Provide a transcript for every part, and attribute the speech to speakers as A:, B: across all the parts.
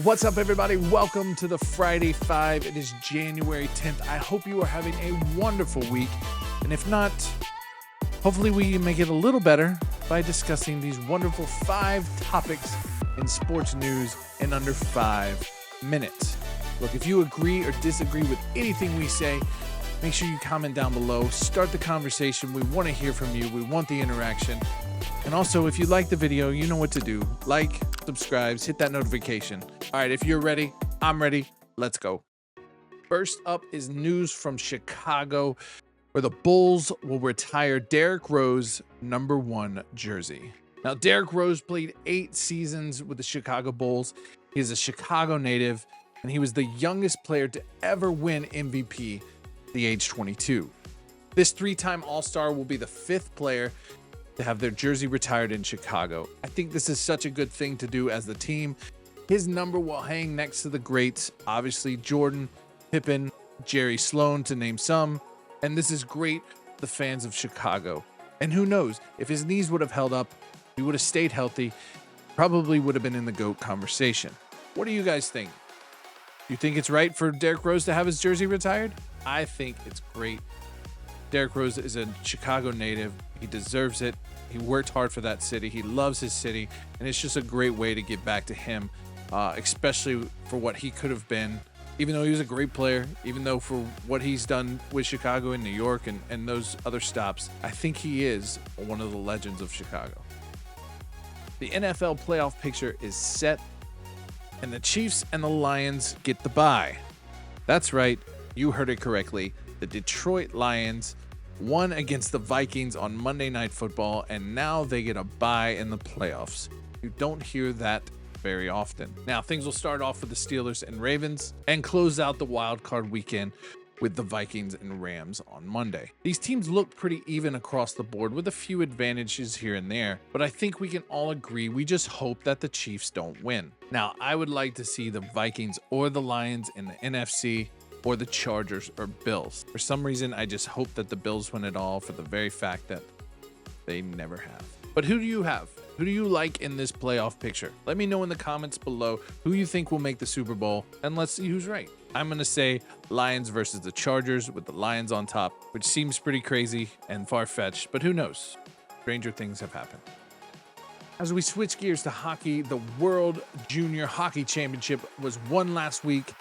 A: What's up, everybody? Welcome to the Friday Five. It is January 10th. I hope you are having a wonderful week. And if not, hopefully we make it a little better by discussing these wonderful 5 topics in sports news in under 5 minutes. Look, if you agree or disagree with anything we say, make sure you comment down below. Start the conversation. We want to hear from you. We want the interaction. And also, if you like the video, you know what to do. Like, subscribe, hit that notification. All right, if you're ready, I'm ready. Let's go. First up is news from Chicago, where the Bulls will retire Derrick Rose #1 jersey. Now, Derrick Rose played 8 seasons with the Chicago Bulls. He is a Chicago native, and he was the youngest player to ever win MVP at the age 22. This 3-time All-Star will be the 5th player to have their jersey retired in Chicago. I think this is such a good thing to do as the team. His number will hang next to the greats, obviously Jordan, Pippen, Jerry Sloan, to name some. And this is great for the fans of Chicago. And who knows, if his knees would have held up, he would have stayed healthy, probably would have been in the GOAT conversation. What do you guys think? Do you think it's right for Derrick Rose to have his jersey retired? I think it's great. Derrick Rose is a Chicago native. He deserves it. He worked hard for that city. He loves his city. And it's just a great way to give back to him, especially for what he could have been. Even though he was a great player, even though for what he's done with Chicago and New York and those other stops, I think he is one of the legends of Chicago. The NFL playoff picture is set, and the Chiefs and the Lions get the bye. That's right. You heard it correctly. The Detroit Lions won against the Vikings on Monday Night Football, and now they get a bye in the playoffs. You don't hear that very often. Now, things will start off with the Steelers and Ravens and close out the wild card weekend with the Vikings and Rams on Monday. These teams look pretty even across the board with a few advantages here and there, but I think we can all agree we just hope that the Chiefs don't win. Now, I would like to see the Vikings or the Lions in the NFC, or the Chargers or Bills. For some reason, I just hope that the Bills win it all for the very fact that they never have. But who do you have? Who do you like in this playoff picture? Let me know in the comments below who you think will make the Super Bowl, and let's see who's right. I'm going to say Lions versus the Chargers with the Lions on top, which seems pretty crazy and far-fetched, but who knows? Stranger things have happened. As we switch gears to hockey, the World Junior Hockey Championship was won last week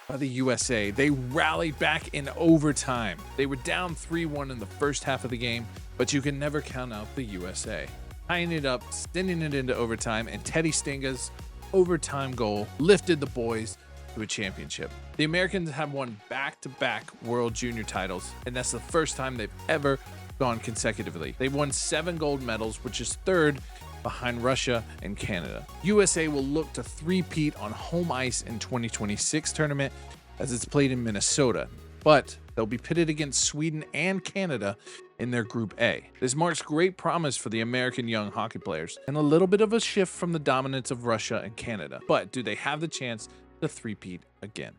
A: by the USA. They rallied back in overtime. They were down 3-1 in the first half of the game, but you can never count out the USA. Tying it up, sending it into overtime, and Teddy Stinga's overtime goal lifted the boys to a championship. The Americans have won back-to-back World Junior titles, and that's the first time they've ever gone consecutively. They won 7 gold medals, which is 3rd behind Russia and Canada. USA will look to three-peat on home ice in 2026 tournament as it's played in Minnesota, but they'll be pitted against Sweden and Canada in their Group A. This marks great promise for the American young hockey players and a little bit of a shift from the dominance of Russia and Canada. But do they have the chance to three-peat again?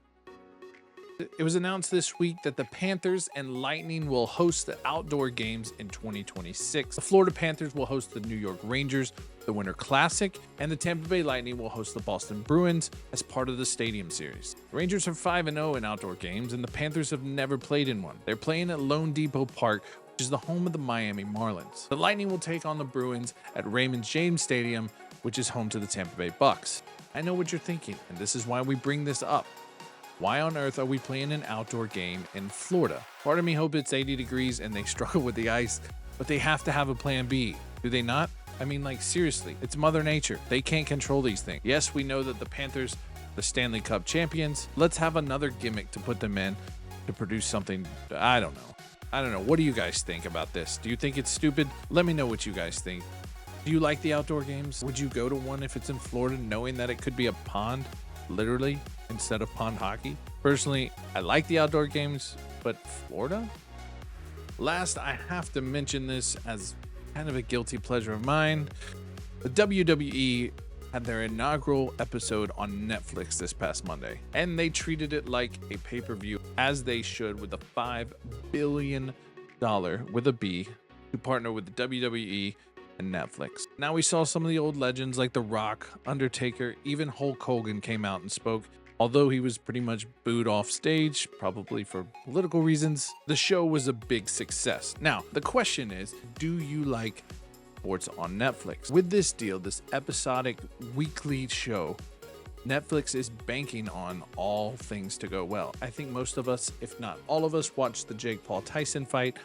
A: It was announced this week that the Panthers and Lightning will host the outdoor games in 2026. The Florida Panthers will host the New York Rangers, the Winter Classic, and the Tampa Bay Lightning will host the Boston Bruins as part of the Stadium Series. The Rangers are 5-0 in outdoor games, and the Panthers have never played in one. They're playing at Lone Depot Park, which is the home of the Miami Marlins. The Lightning will take on the Bruins at Raymond James Stadium, which is home to the Tampa Bay Bucks. I know what you're thinking, and this is why we bring this up. Why on earth are we playing an outdoor game in Florida? Part of me hopes it's 80 degrees and they struggle with the ice, but they have to have a plan B. Do they not? I mean, like, seriously, it's Mother Nature. They can't control these things. Yes, we know that the Panthers are the Stanley Cup champions. Let's have another gimmick to put them in to produce something. I don't know. What do you guys think about this? Do you think it's stupid? Let me know what you guys think. Do you like the outdoor games? Would you go to one if it's in Florida, knowing that it could be a pond, literally, instead of pond hockey? Personally, I like the outdoor games, but Florida? Last, I have to mention this as kind of a guilty pleasure of mine. The WWE had their inaugural episode on Netflix this past Monday, and they treated it like a pay-per-view, as they should, with a $5 billion with a B to partner with the WWE and Netflix. Now we saw some of the old legends like The Rock, Undertaker, even Hulk Hogan came out and spoke. Although he was pretty much booed off stage, probably for political reasons, the show was a big success. Now, the question is, do you like sports on Netflix? With this deal, this episodic weekly show, Netflix is banking on all things to go well. I think most of us, if not all of us, watched the Jake Paul Tyson fight,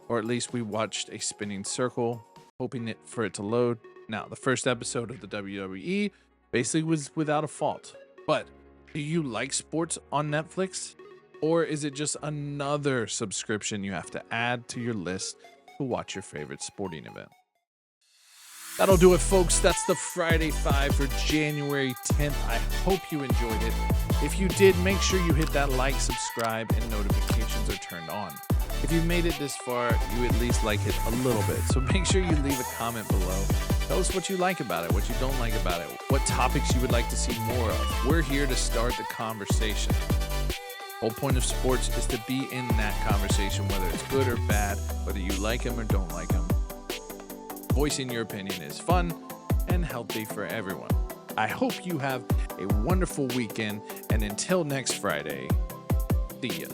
A: or at least we watched a spinning circle, hoping for it to load. Now, the first episode of the WWE basically was without a fault. But do you like sports on Netflix? Or is it just another subscription you have to add to your list to watch your favorite sporting event? That'll do it, folks. That's the Friday 5 for January 10th. I hope you enjoyed it. If you did, make sure you hit that like, subscribe, and notifications are turned on. If you made it this far, you at least like it a little bit. So make sure you leave a comment below. Tell us what you like about it, what you don't like about it, what topics you would like to see more of. We're here to start the conversation. The whole point of sports is to be in that conversation, whether it's good or bad, whether you like them or don't like them. Voicing your opinion is fun and healthy for everyone. I hope you have a wonderful weekend, and until next Friday, see ya.